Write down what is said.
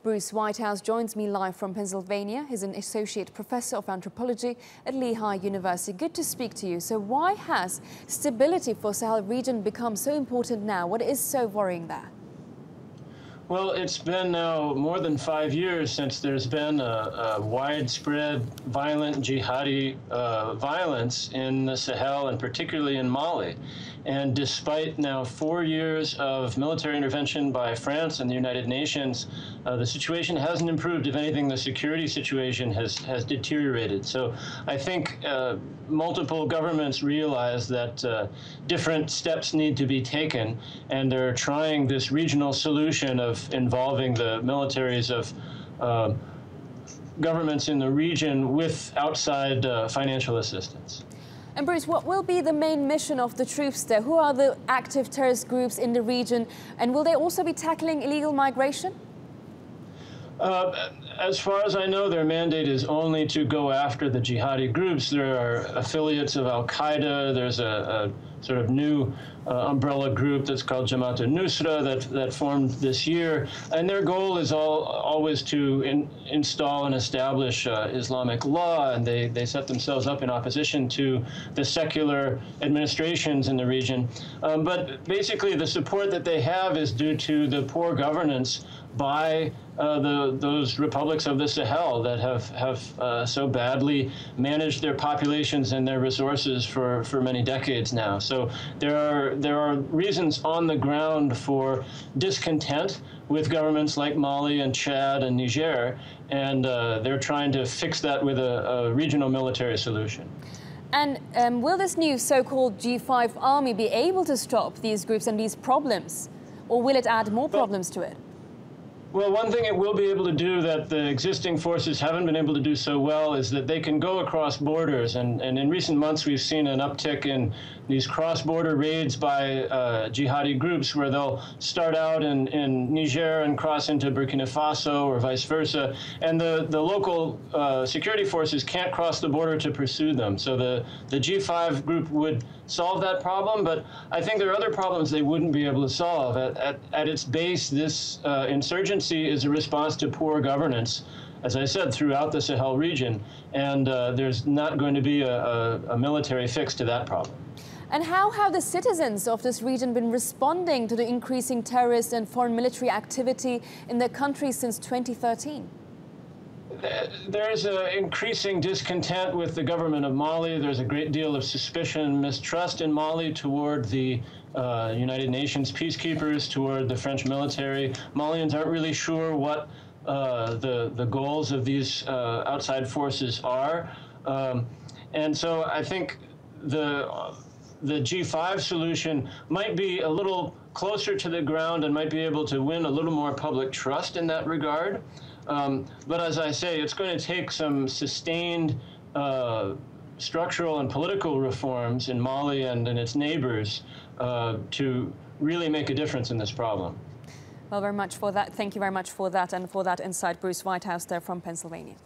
Bruce Whitehouse joins me live from Pennsylvania. He's an Associate Professor of Anthropology at Lehigh University. Good to speak to you. So why has stability for Sahel region become so important now? What is so worrying there? Well, it's been now more than 5 years since there's been a widespread violent jihadi violence in the Sahel and particularly in Mali. And despite now 4 years of military intervention by France and the United Nations, the situation hasn't improved. If anything, the security situation has deteriorated. So I think multiple governments realize that different steps need to be taken, and they're trying this regional solution of involving the militaries of governments in the region with outside financial assistance. And Bruce, what will be the main mission of the troops there? Who are the active terrorist groups in the region? And will they also be tackling illegal migration? As far as I know, their mandate is only to go after the jihadi groups. There are affiliates of Al-Qaeda. There's a sort of new umbrella group that's called Jamaat al-Nusra that formed this year. And their goal is always to install and establish Islamic law, and they set themselves up in opposition to the secular administrations in the region. But basically, the support that they have is due to the poor governance by those republics of the Sahel that have so badly managed their populations and their resources for many decades now. So there are reasons on the ground for discontent with governments like Mali and Chad and Niger, and they're trying to fix that with a regional military solution. And will this new so-called G5 army be able to stop these groups and these problems, or will it add more problems to it? Well, one thing it will be able to do that the existing forces haven't been able to do so well is that they can go across borders. And in recent months, we've seen an uptick in these cross-border raids by jihadi groups where they'll start out in Niger and cross into Burkina Faso or vice versa. And the local security forces can't cross the border to pursue them. So the G5 group would solve that problem. But I think there are other problems they wouldn't be able to solve. At its base, this insurgency is a response to poor governance, as I said, throughout the Sahel region, and there's not going to be a military fix to that problem. And how have the citizens of this region been responding to the increasing terrorist and foreign military activity in their country since 2013? There's an increasing discontent with the government of Mali. There's a great deal of suspicion and mistrust in Mali toward the United Nations peacekeepers, toward the French military. Malians aren't really sure what the goals of these outside forces are. And so I think the G5 solution might be a little closer to the ground and might be able to win a little more public trust in that regard. But as I say, it's going to take some sustained structural and political reforms in Mali and in its neighbors to really make a difference in this problem. Well, very much for that. Thank you very much for that and for that insight, Bruce Whitehouse there from Pennsylvania.